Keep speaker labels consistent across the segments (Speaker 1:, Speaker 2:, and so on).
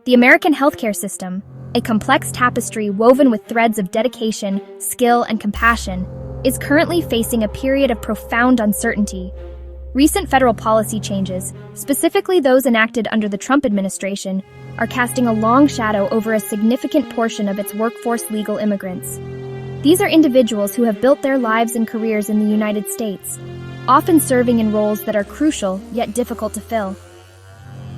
Speaker 1: The American healthcare system, a complex tapestry woven with threads of dedication, skill, and compassion, is currently facing a period of profound uncertainty. Recent federal policy changes, specifically those enacted under the Trump administration, are casting a long shadow over a significant portion of its workforce: legal immigrants. These are individuals who have built their lives and careers in the United States, often serving in roles that are crucial yet difficult to fill.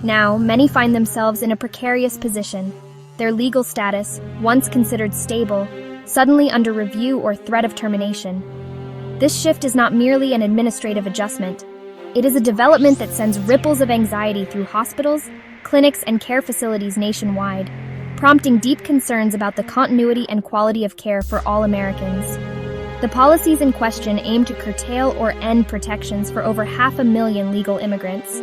Speaker 1: Now, many find themselves in a precarious position, their legal status, once considered stable, suddenly under review or threat of termination. This shift is not merely an administrative adjustment. It is a development that sends ripples of anxiety through hospitals, clinics, and care facilities nationwide, prompting deep concerns about the continuity and quality of care for all Americans. The policies in question aim to curtail or end protections for over 500,000 legal immigrants.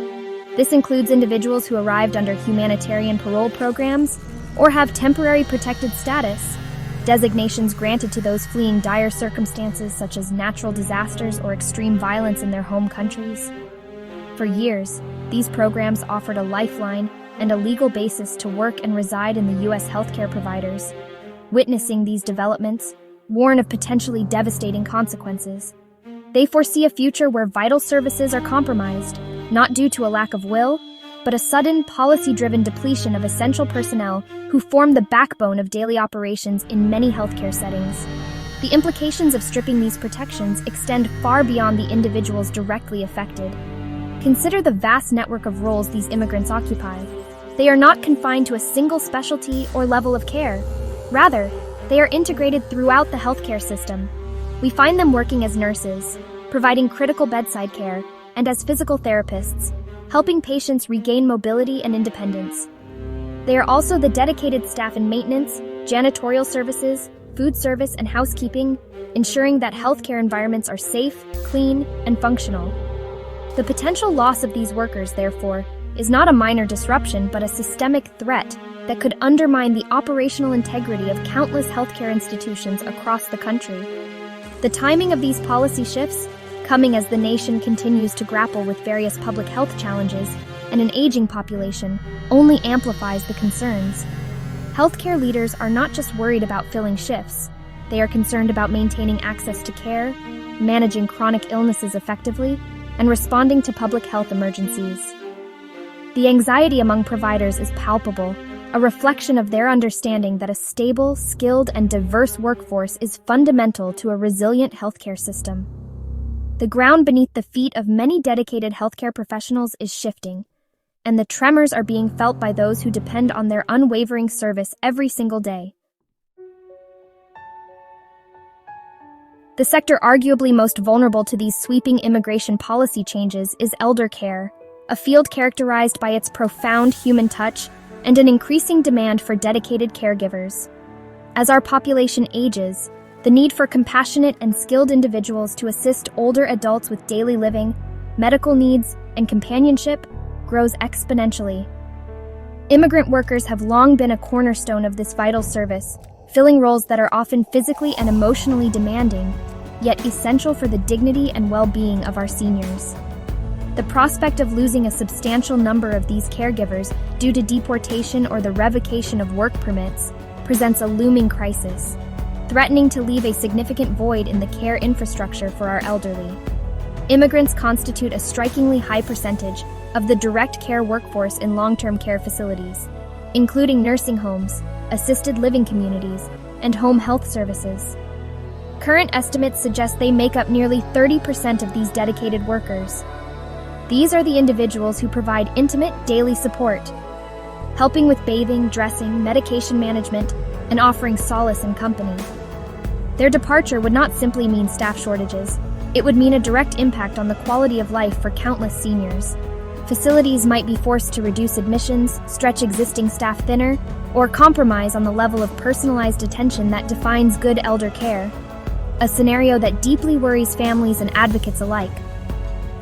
Speaker 1: This includes individuals who arrived under humanitarian parole programs or have temporary protected status, designations granted to those fleeing dire circumstances such as natural disasters or extreme violence in their home countries. For years, these programs offered a lifeline and a legal basis to work and reside in the U.S. healthcare providers. Witnessing these developments warn of potentially devastating consequences. They foresee a future where vital services are compromised, not due to a lack of will, but a sudden, policy-driven depletion of essential personnel who form the backbone of daily operations in many healthcare settings. The implications of stripping these protections extend far beyond the individuals directly affected. Consider the vast network of roles these immigrants occupy. They are not confined to a single specialty or level of care. Rather, they are integrated throughout the healthcare system. We find them working as nurses, providing critical bedside care, and as physical therapists, helping patients regain mobility and independence. They are also the dedicated staff in maintenance, janitorial services, food service, and housekeeping, ensuring that healthcare environments are safe, clean, and functional. The potential loss of these workers, therefore, is not a minor disruption but a systemic threat that could undermine the operational integrity of countless healthcare institutions across the country. The timing of these policy shifts, coming as the nation continues to grapple with various public health challenges and an aging population, only amplifies the concerns. Healthcare leaders are not just worried about filling shifts, they are concerned about maintaining access to care, managing chronic illnesses effectively, and responding to public health emergencies. The anxiety among providers is palpable, a reflection of their understanding that a stable, skilled, and diverse workforce is fundamental to a resilient healthcare system. The ground beneath the feet of many dedicated healthcare professionals is shifting, and the tremors are being felt by those who depend on their unwavering service every single day. The sector arguably most vulnerable to these sweeping immigration policy changes is elder care, a field characterized by its profound human touch and an increasing demand for dedicated caregivers. As our population ages, the need for compassionate and skilled individuals to assist older adults with daily living, medical needs, and companionship grows exponentially. Immigrant workers have long been a cornerstone of this vital service, filling roles that are often physically and emotionally demanding, yet essential for the dignity and well-being of our seniors. The prospect of losing a substantial number of these caregivers due to deportation or the revocation of work permits presents a looming crisis, threatening to leave a significant void in the care infrastructure for our elderly. Immigrants constitute a strikingly high percentage of the direct care workforce in long-term care facilities, including nursing homes, assisted living communities, and home health services. Current estimates suggest they make up nearly 30% of these dedicated workers. These are the individuals who provide intimate daily support, helping with bathing, dressing, medication management, and offering solace and company. Their departure would not simply mean staff shortages. It would mean a direct impact on the quality of life for countless seniors. Facilities might be forced to reduce admissions, stretch existing staff thinner, or compromise on the level of personalized attention that defines good elder care, a scenario that deeply worries families and advocates alike.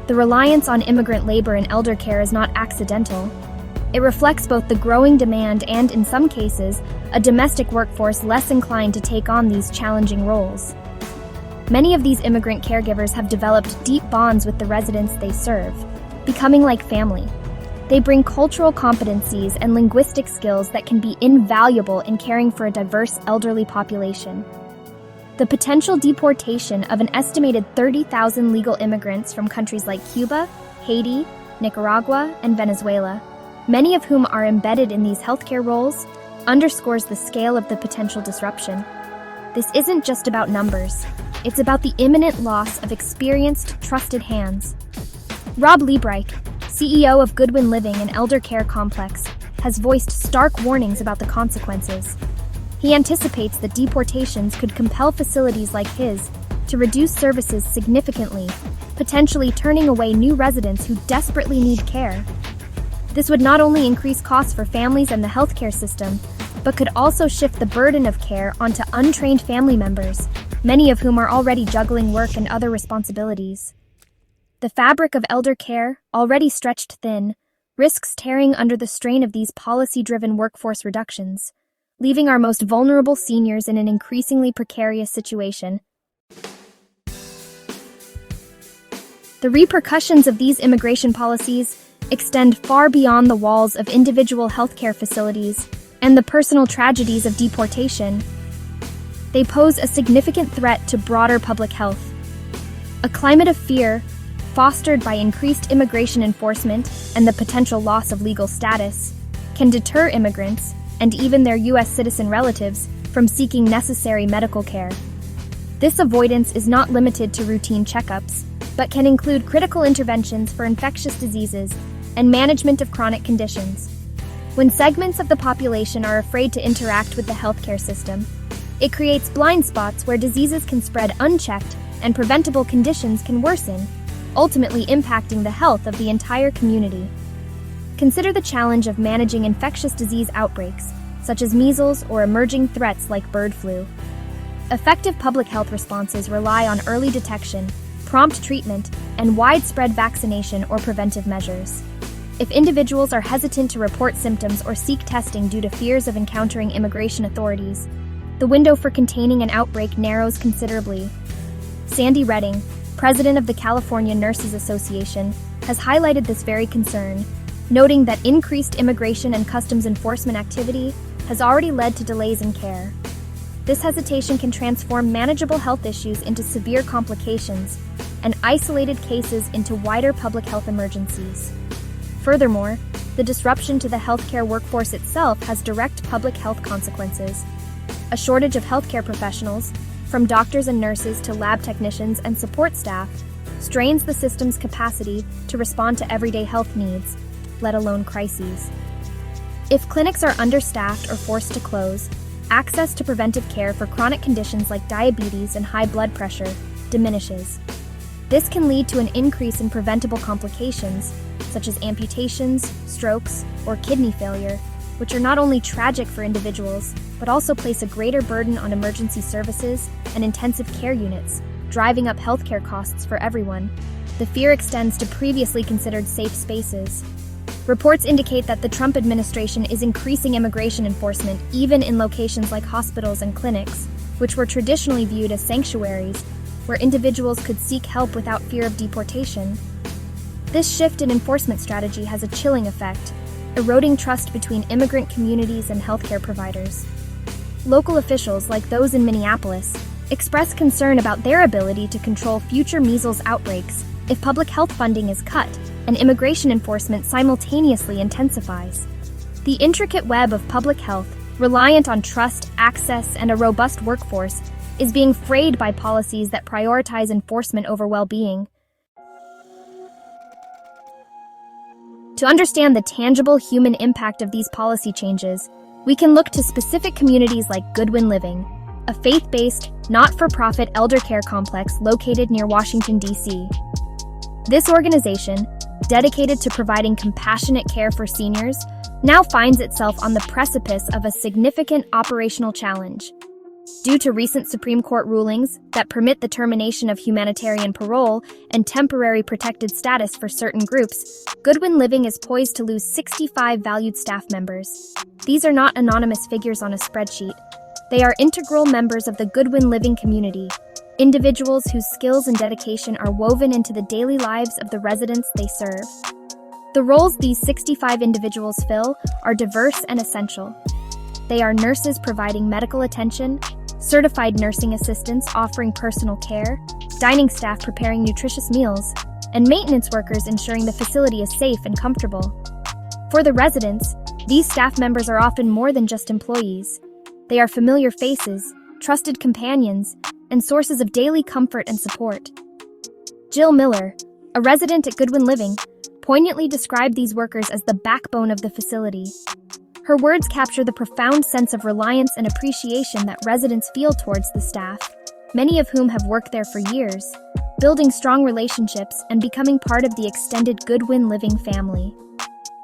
Speaker 1: The reliance on immigrant labor in elder care is not accidental. It reflects both the growing demand and, in some cases, a domestic workforce less inclined to take on these challenging roles. Many of these immigrant caregivers have developed deep bonds with the residents they serve, becoming like family. They bring cultural competencies and linguistic skills that can be invaluable in caring for a diverse elderly population. The potential deportation of an estimated 30,000 legal immigrants from countries like Cuba, Haiti, Nicaragua, and Venezuela, many of whom are embedded in these healthcare roles, underscores the scale of the potential disruption. This isn't just about numbers. It's about the imminent loss of experienced, trusted hands. Rob Liebreich, CEO of Goodwin Living and Elder Care Complex, has voiced stark warnings about the consequences. He anticipates that deportations could compel facilities like his to reduce services significantly, potentially turning away new residents who desperately need care. This would not only increase costs for families and the healthcare system, but could also shift the burden of care onto untrained family members, many of whom are already juggling work and other responsibilities. The fabric of elder care, already stretched thin, risks tearing under the strain of these policy-driven workforce reductions, leaving our most vulnerable seniors in an increasingly precarious situation. The repercussions of these immigration policies extend far beyond the walls of individual healthcare facilities and the personal tragedies of deportation. They pose a significant threat to broader public health. A climate of fear, fostered by increased immigration enforcement and the potential loss of legal status, can deter immigrants, and even their U.S. citizen relatives, from seeking necessary medical care. This avoidance is not limited to routine checkups, but can include critical interventions for infectious diseases and management of chronic conditions. When segments of the population are afraid to interact with the healthcare system, it creates blind spots where diseases can spread unchecked and preventable conditions can worsen, ultimately impacting the health of the entire community. Consider the challenge of managing infectious disease outbreaks, such as measles or emerging threats like bird flu. Effective public health responses rely on early detection, prompt treatment, and widespread vaccination or preventive measures. If individuals are hesitant to report symptoms or seek testing due to fears of encountering immigration authorities, the window for containing an outbreak narrows considerably. Sandy Redding, president of the California Nurses Association, has highlighted this very concern, noting that increased immigration and customs enforcement activity has already led to delays in care. This hesitation can transform manageable health issues into severe complications and isolated cases into wider public health emergencies. Furthermore, the disruption to the healthcare workforce itself has direct public health consequences. A shortage of healthcare professionals, from doctors and nurses to lab technicians and support staff, strains the system's capacity to respond to everyday health needs, let alone crises. If clinics are understaffed or forced to close, access to preventive care for chronic conditions like diabetes and high blood pressure diminishes. This can lead to an increase in preventable complications, such as amputations, strokes, or kidney failure, which are not only tragic for individuals, but also place a greater burden on emergency services and intensive care units, driving up healthcare costs for everyone. The fear extends to previously considered safe spaces. Reports indicate that the Trump administration is increasing immigration enforcement even in locations like hospitals and clinics, which were traditionally viewed as sanctuaries, where individuals could seek help without fear of deportation. This shift in enforcement strategy has a chilling effect, eroding trust between immigrant communities and healthcare providers. Local officials, like those in Minneapolis, express concern about their ability to control future measles outbreaks if public health funding is cut and immigration enforcement simultaneously intensifies. The intricate web of public health, reliant on trust, access, and a robust workforce, is being frayed by policies that prioritize enforcement over well-being. To understand the tangible human impact of these policy changes, we can look to specific communities like Goodwin Living, a faith-based, not-for-profit elder care complex located near Washington, D.C. This organization, dedicated to providing compassionate care for seniors, now finds itself on the precipice of a significant operational challenge. Due to recent Supreme Court rulings that permit the termination of humanitarian parole and temporary protected status for certain groups, Goodwin Living is poised to lose 65 valued staff members. These are not anonymous figures on a spreadsheet. They are integral members of the Goodwin Living community, individuals whose skills and dedication are woven into the daily lives of the residents they serve. The roles these 65 individuals fill are diverse and essential. They are nurses providing medical attention, certified nursing assistants offering personal care, dining staff preparing nutritious meals, and maintenance workers ensuring the facility is safe and comfortable. For the residents, these staff members are often more than just employees. They are familiar faces, trusted companions, and sources of daily comfort and support. Jill Miller, a resident at Goodwin Living, poignantly described these workers as the backbone of the facility. Her words capture the profound sense of reliance and appreciation that residents feel towards the staff, many of whom have worked there for years, building strong relationships and becoming part of the extended Goodwin Living family.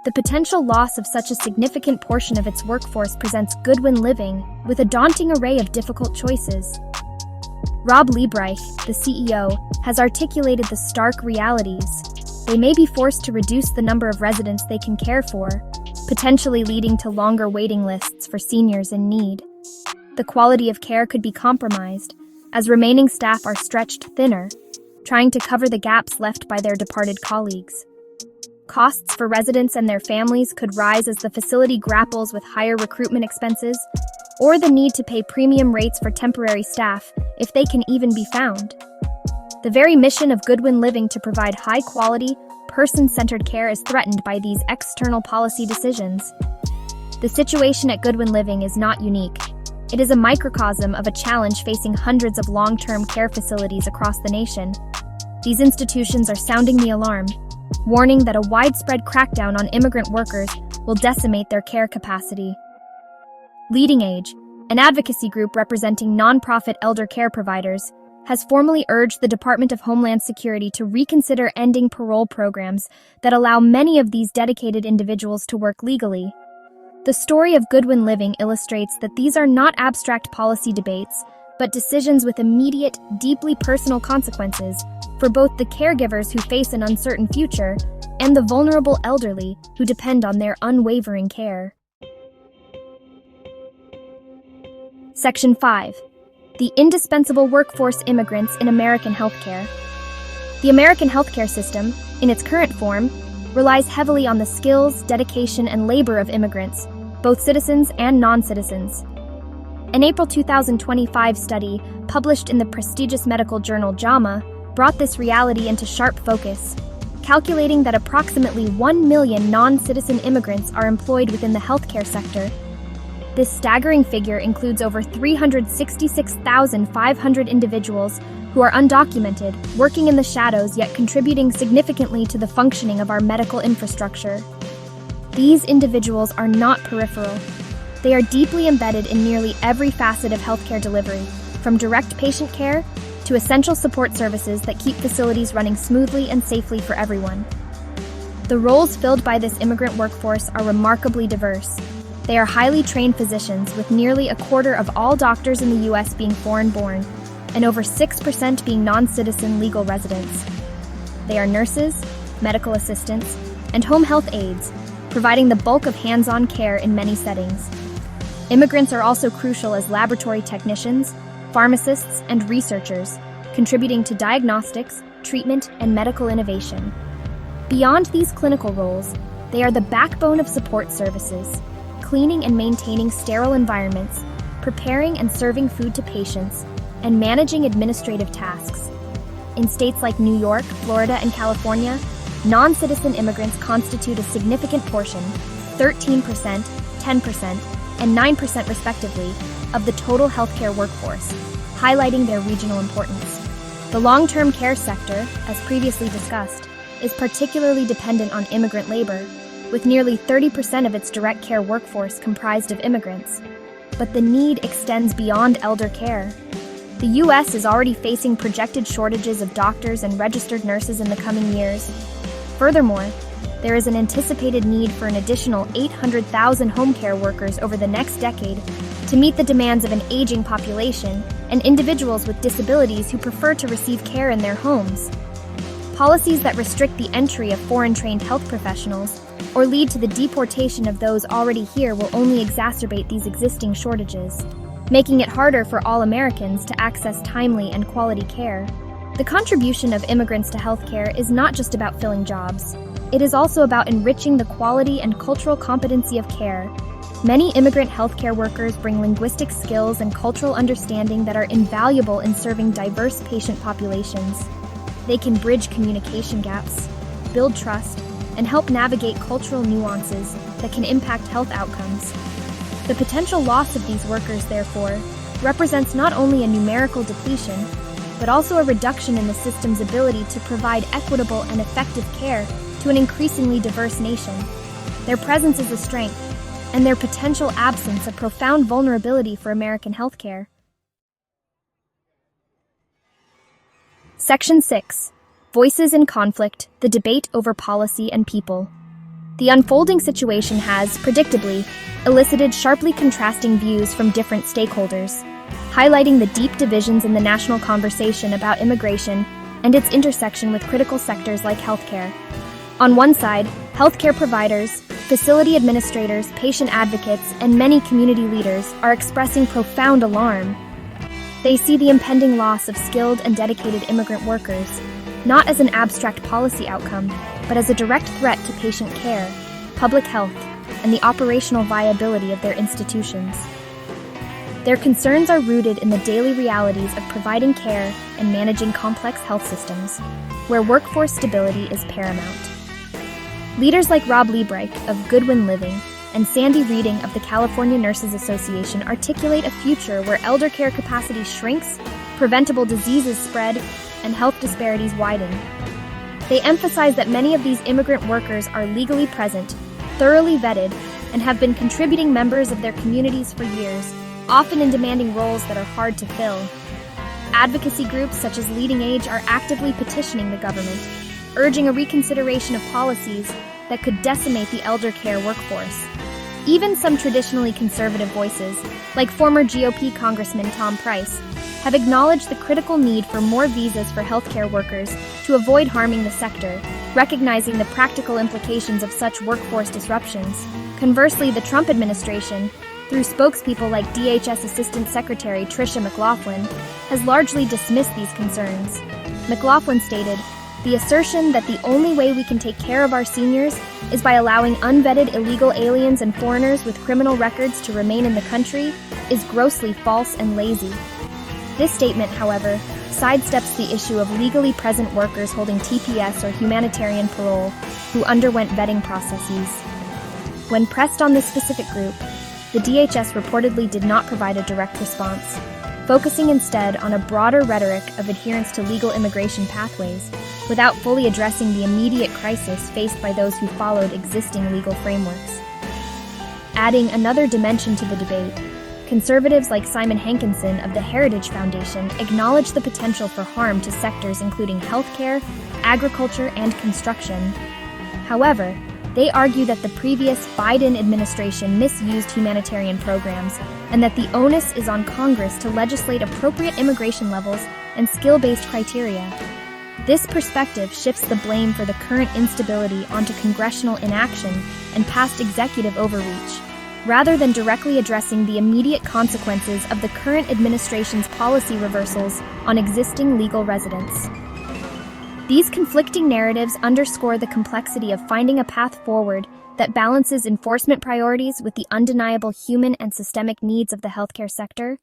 Speaker 1: The potential loss of such a significant portion of its workforce presents Goodwin Living with a daunting array of difficult choices. Rob Liebreich, the CEO, has articulated the stark realities. They may be forced to reduce the number of residents they can care for, potentially leading to longer waiting lists for seniors in need. The quality of care could be compromised, as remaining staff are stretched thinner, trying to cover the gaps left by their departed colleagues. Costs for residents and their families could rise as the facility grapples with higher recruitment expenses, or the need to pay premium rates for temporary staff if they can even be found. The very mission of Goodwin Living to provide high-quality, person-centered care is threatened by these external policy decisions. The situation at Goodwin Living is not unique. It is a microcosm of a challenge facing hundreds of long-term care facilities across the nation. These institutions are sounding the alarm, warning that a widespread crackdown on immigrant workers will decimate their care capacity. Leading Age, an advocacy group representing nonprofit elder care providers, has formally urged the Department of Homeland Security to reconsider ending parole programs that allow many of these dedicated individuals to work legally. The story of Goodwin Living illustrates that these are not abstract policy debates, but decisions with immediate, deeply personal consequences for both the caregivers who face an uncertain future and the vulnerable elderly who depend on their unwavering care. Section 5. The indispensable workforce immigrants in American healthcare. The American healthcare system, in its current form, relies heavily on the skills, dedication, and labor of immigrants, both citizens and non-citizens. An April 2025 study, published in the prestigious medical journal JAMA, brought this reality into sharp focus, calculating that approximately 1 million non-citizen immigrants are employed within the healthcare sector. This staggering figure includes over 366,500 individuals who are undocumented, working in the shadows yet contributing significantly to the functioning of our medical infrastructure. These individuals are not peripheral. They are deeply embedded in nearly every facet of healthcare delivery, from direct patient care to essential support services that keep facilities running smoothly and safely for everyone. The roles filled by this immigrant workforce are remarkably diverse. They are highly trained physicians, with nearly a quarter of all doctors in the U.S. being foreign-born, and over 6% being non-citizen legal residents. They are nurses, medical assistants, and home health aides, providing the bulk of hands-on care in many settings. Immigrants are also crucial as laboratory technicians, pharmacists, and researchers, contributing to diagnostics, treatment, and medical innovation. Beyond these clinical roles, they are the backbone of support services, cleaning and maintaining sterile environments, preparing and serving food to patients, and managing administrative tasks. In states like New York, Florida, and California, non-citizen immigrants constitute a significant portion, 13%, 10%, and 9% respectively, of the total healthcare workforce, highlighting their regional importance. The long-term care sector, as previously discussed, is particularly dependent on immigrant labor, with nearly 30% of its direct care workforce comprised of immigrants. But the need extends beyond elder care. The U.S. is already facing projected shortages of doctors and registered nurses in the coming years. Furthermore, there is an anticipated need for an additional 800,000 home care workers over the next decade to meet the demands of an aging population and individuals with disabilities who prefer to receive care in their homes. Policies that restrict the entry of foreign-trained health professionals or lead to the deportation of those already here will only exacerbate these existing shortages, making it harder for all Americans to access timely and quality care. The contribution of immigrants to healthcare is not just about filling jobs. it is also about enriching the quality and cultural competency of care. Many immigrant healthcare workers bring linguistic skills and cultural understanding that are invaluable in serving diverse patient populations. They can bridge communication gaps, build trust, and help navigate cultural nuances that can impact health outcomes. The potential loss of these workers, therefore, represents not only a numerical depletion, but also a reduction in the system's ability to provide equitable and effective care to an increasingly diverse nation. Their presence is a strength, and their potential absence a profound vulnerability for American healthcare. Section 6. Voices in Conflict, the Debate over Policy and People. The unfolding situation has, predictably, elicited sharply contrasting views from different stakeholders, highlighting the deep divisions in the national conversation about immigration and its intersection with critical sectors like healthcare. On one side, healthcare providers, facility administrators, patient advocates, and many community leaders are expressing profound alarm. They see the impending loss of skilled and dedicated immigrant workers, not as an abstract policy outcome, but as a direct threat to patient care, public health, and the operational viability of their institutions. Their concerns are rooted in the daily realities of providing care and managing complex health systems, where workforce stability is paramount. Leaders like Rob Liebreich of Goodwin Living and Sandy Reading of the California Nurses Association articulate a future where elder care capacity shrinks, preventable diseases spread, and health disparities widen. They emphasize that many of these immigrant workers are legally present, thoroughly vetted, and have been contributing members of their communities for years, often in demanding roles that are hard to fill. Advocacy groups such as Leading Age are actively petitioning the government, urging a reconsideration of policies that could decimate the elder care workforce. Even some traditionally conservative voices, like former GOP Congressman Tom Price, have acknowledged the critical need for more visas for healthcare workers to avoid harming the sector, recognizing the practical implications of such workforce disruptions. Conversely, the Trump administration, through spokespeople like DHS Assistant Secretary Tricia McLaughlin, has largely dismissed these concerns. McLaughlin stated, "The assertion that the only way we can take care of our seniors is by allowing unvetted illegal aliens and foreigners with criminal records to remain in the country is grossly false and lazy." This statement, however, sidesteps the issue of legally present workers holding TPS or humanitarian parole who underwent vetting processes. When pressed on this specific group, the DHS reportedly did not provide a direct response, focusing instead on a broader rhetoric of adherence to legal immigration pathways, without fully addressing the immediate crisis faced by those who followed existing legal frameworks. Adding another dimension to the debate, conservatives like Simon Hankinson of the Heritage Foundation acknowledge the potential for harm to sectors including healthcare, agriculture, and construction. However, they argue that the previous Biden administration misused humanitarian programs and that the onus is on Congress to legislate appropriate immigration levels and skill-based criteria. This perspective shifts the blame for the current instability onto congressional inaction and past executive overreach, rather than directly addressing the immediate consequences of the current administration's policy reversals on existing legal residents. These conflicting narratives underscore the complexity of finding a path forward that balances enforcement priorities with the undeniable human and systemic needs of the healthcare sector.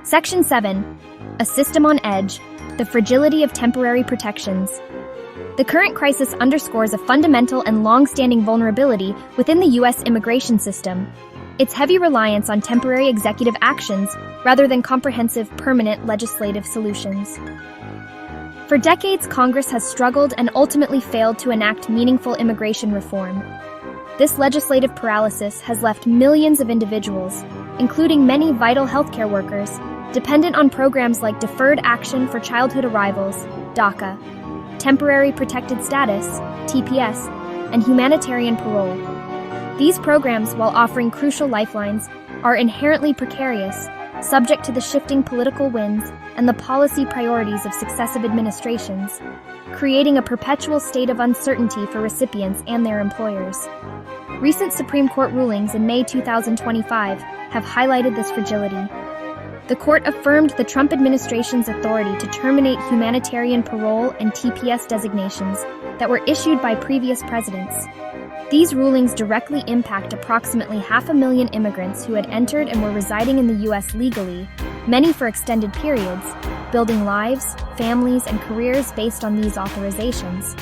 Speaker 1: Section 7. A System on Edge, the Fragility of Temporary Protections. The current crisis underscores a fundamental and long-standing vulnerability within the U.S. immigration system: its heavy reliance on temporary executive actions rather than comprehensive, permanent legislative solutions. For decades, Congress has struggled and ultimately failed to enact meaningful immigration reform. This legislative paralysis has left millions of individuals, including many vital healthcare workers, dependent on programs like Deferred Action for Childhood Arrivals, DACA, Temporary Protected Status, TPS, and humanitarian parole. These programs, while offering crucial lifelines, are inherently precarious, subject to the shifting political winds and the policy priorities of successive administrations, creating a perpetual state of uncertainty for recipients and their employers. Recent Supreme Court rulings in May 2025 have highlighted this fragility. The court affirmed the Trump administration's authority to terminate humanitarian parole and TPS designations that were issued by previous presidents. These rulings directly impact approximately 500,000 immigrants who had entered and were residing in the U.S. legally, many for extended periods, building lives, families, and careers based on these authorizations.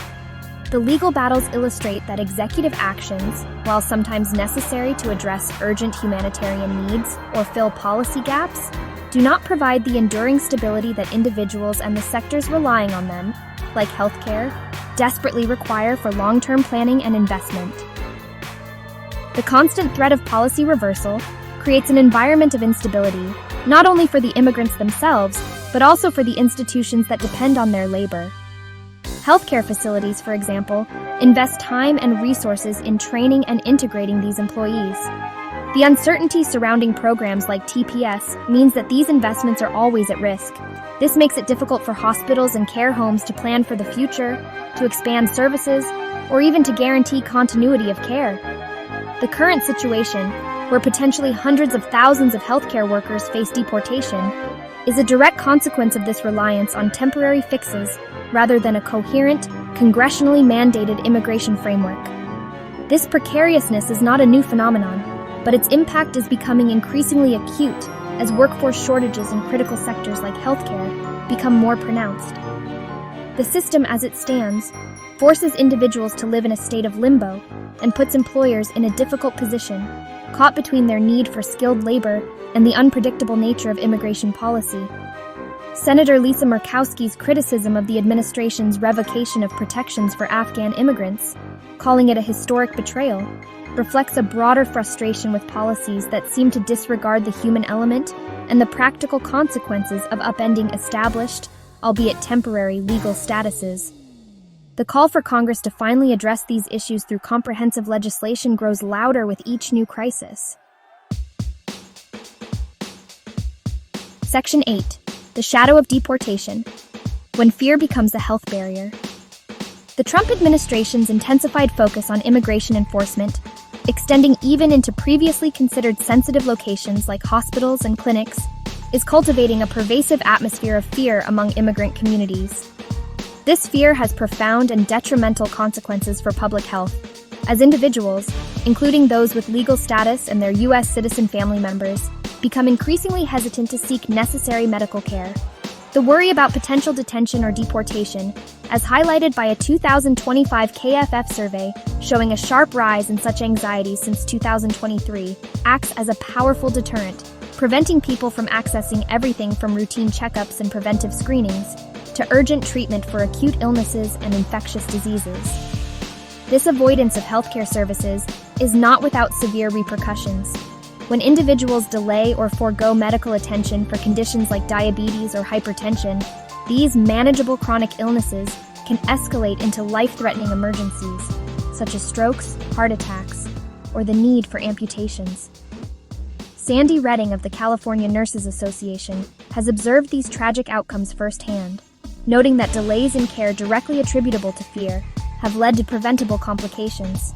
Speaker 1: The legal battles illustrate that executive actions, while sometimes necessary to address urgent humanitarian needs or fill policy gaps, do not provide the enduring stability that individuals and the sectors relying on them, like healthcare, desperately require for long-term planning and investment. The constant threat of policy reversal creates an environment of instability, not only for the immigrants themselves, but also for the institutions that depend on their labor. Healthcare facilities, for example, invest time and resources in training and integrating these employees. The uncertainty surrounding programs like TPS means that these investments are always at risk. This makes it difficult for hospitals and care homes to plan for the future, to expand services, or even to guarantee continuity of care. The current situation, where potentially hundreds of thousands of healthcare workers face deportation, is a direct consequence of this reliance on temporary fixes rather than a coherent, congressionally mandated immigration framework. This precariousness is not a new phenomenon, but its impact is becoming increasingly acute as workforce shortages in critical sectors like healthcare become more pronounced. The system as it stands forces individuals to live in a state of limbo and puts employers in a difficult position, caught between their need for skilled labor and the unpredictable nature of immigration policy. Senator Lisa Murkowski's criticism of the administration's revocation of protections for Afghan immigrants, calling it a historic betrayal, reflects a broader frustration with policies that seem to disregard the human element and the practical consequences of upending established, albeit temporary, legal statuses. The call for Congress to finally address these issues through comprehensive legislation grows louder with each new crisis. Section 8. The Shadow of Deportation. When fear becomes a health barrier. The Trump administration's intensified focus on immigration enforcement, extending even into previously considered sensitive locations like hospitals and clinics, is cultivating a pervasive atmosphere of fear among immigrant communities. This fear has profound and detrimental consequences for public health, as individuals, including those with legal status and their U.S. citizen family members, become increasingly hesitant to seek necessary medical care. The worry about potential detention or deportation, as highlighted by a 2025 KFF survey showing a sharp rise in such anxiety since 2023, acts as a powerful deterrent, preventing people from accessing everything from routine checkups and preventive screenings to urgent treatment for acute illnesses and infectious diseases. This avoidance of healthcare services is not without severe repercussions. When individuals delay or forego medical attention for conditions like diabetes or hypertension, these manageable chronic illnesses can escalate into life-threatening emergencies, such as strokes, heart attacks, or the need for amputations. Sandy Redding of the California Nurses Association has observed these tragic outcomes firsthand, noting that delays in care directly attributable to fear have led to preventable complications.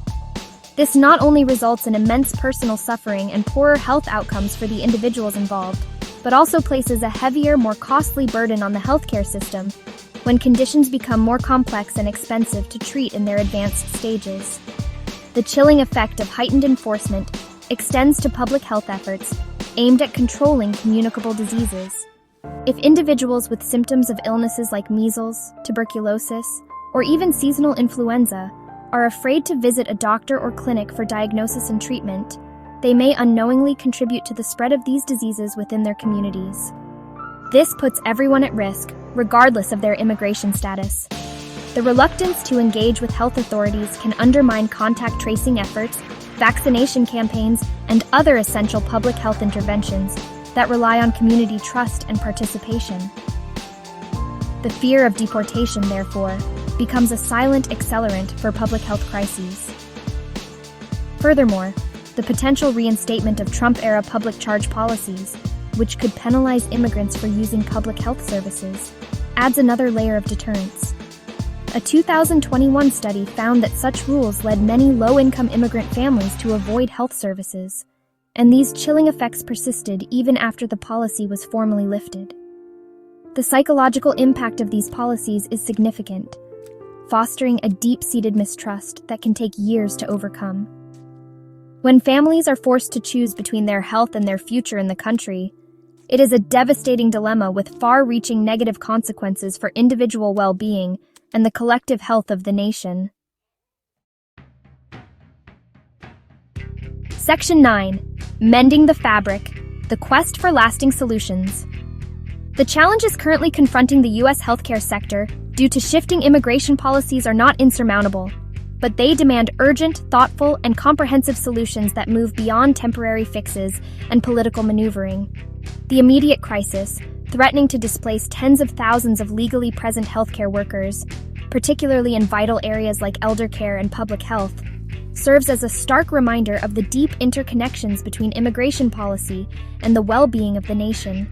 Speaker 1: This not only results in immense personal suffering and poorer health outcomes for the individuals involved, but also places a heavier, more costly burden on the healthcare system when conditions become more complex and expensive to treat in their advanced stages. The chilling effect of heightened enforcement extends to public health efforts aimed at controlling communicable diseases. If individuals with symptoms of illnesses like measles, tuberculosis, or even seasonal influenza are afraid to visit a doctor or clinic for diagnosis and treatment, they may unknowingly contribute to the spread of these diseases within their communities. This puts everyone at risk, regardless of their immigration status. The reluctance to engage with health authorities can undermine contact tracing efforts, vaccination campaigns, and other essential public health interventions that rely on community trust and participation. The fear of deportation, therefore, becomes a silent accelerant for public health crises. Furthermore, the potential reinstatement of Trump-era public charge policies, which could penalize immigrants for using public health services, adds another layer of deterrence. A 2021 study found that such rules led many low-income immigrant families to avoid health services, and these chilling effects persisted even after the policy was formally lifted. The psychological impact of these policies is significant, fostering a deep-seated mistrust that can take years to overcome. When families are forced to choose between their health and their future in the country, it is a devastating dilemma with far-reaching negative consequences for individual well-being and the collective health of the nation. Section 9. Mending the Fabric: The Quest for Lasting Solutions. The challenges currently confronting the U.S. healthcare sector due to shifting immigration policies are not insurmountable, but they demand urgent, thoughtful, and comprehensive solutions that move beyond temporary fixes and political maneuvering. The immediate crisis, threatening to displace tens of thousands of legally present healthcare workers, particularly in vital areas like elder care and public health, serves as a stark reminder of the deep interconnections between immigration policy and the well-being of the nation.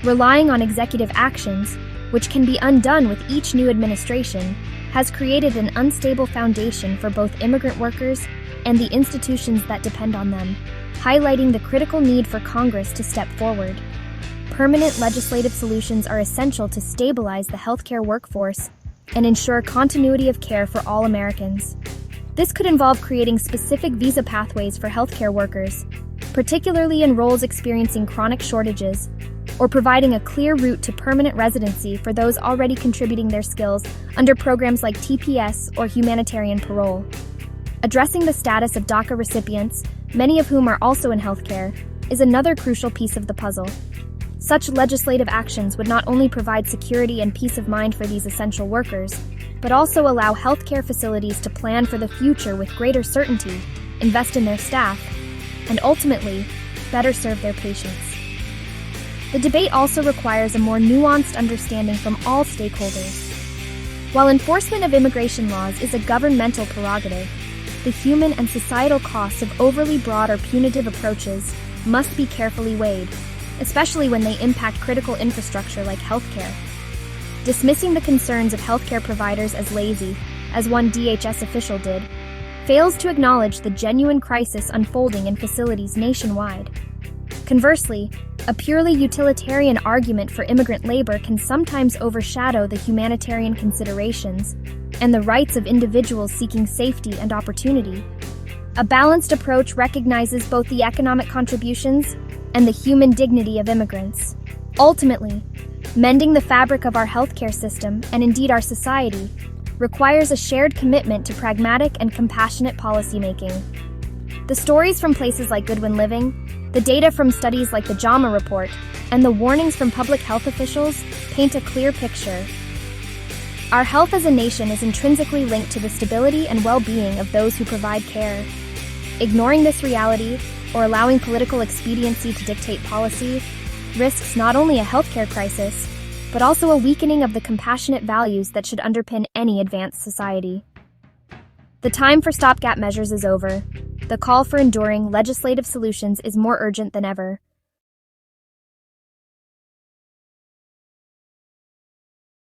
Speaker 1: Relying on executive actions, which can be undone with each new administration, has created an unstable foundation for both immigrant workers and the institutions that depend on them, highlighting the critical need for Congress to step forward. Permanent legislative solutions are essential to stabilize the healthcare workforce and ensure continuity of care for all Americans. This could involve creating specific visa pathways for healthcare workers, particularly in roles experiencing chronic shortages, or providing a clear route to permanent residency for those already contributing their skills under programs like TPS or humanitarian parole. Addressing the status of DACA recipients, many of whom are also in healthcare, is another crucial piece of the puzzle. Such legislative actions would not only provide security and peace of mind for these essential workers, but also allow healthcare facilities to plan for the future with greater certainty, invest in their staff, and ultimately, better serve their patients. The debate also requires a more nuanced understanding from all stakeholders. While enforcement of immigration laws is a governmental prerogative, the human and societal costs of overly broad or punitive approaches must be carefully weighed, especially when they impact critical infrastructure like healthcare. Dismissing the concerns of healthcare providers as lazy, as one DHS official did, fails to acknowledge the genuine crisis unfolding in facilities nationwide. Conversely, a purely utilitarian argument for immigrant labor can sometimes overshadow the humanitarian considerations and the rights of individuals seeking safety and opportunity. A balanced approach recognizes both the economic contributions and the human dignity of immigrants. Ultimately, mending the fabric of our healthcare system, and indeed our society, requires a shared commitment to pragmatic and compassionate policymaking. The stories from places like Goodwin Living, the data from studies like the JAMA report, and the warnings from public health officials paint a clear picture. Our health as a nation is intrinsically linked to the stability and well-being of those who provide care. Ignoring this reality, or allowing political expediency to dictate policy, risks not only a healthcare crisis, but also a weakening of the compassionate values that should underpin any advanced society. The time for stopgap measures is over. The call for enduring legislative solutions is more urgent than ever.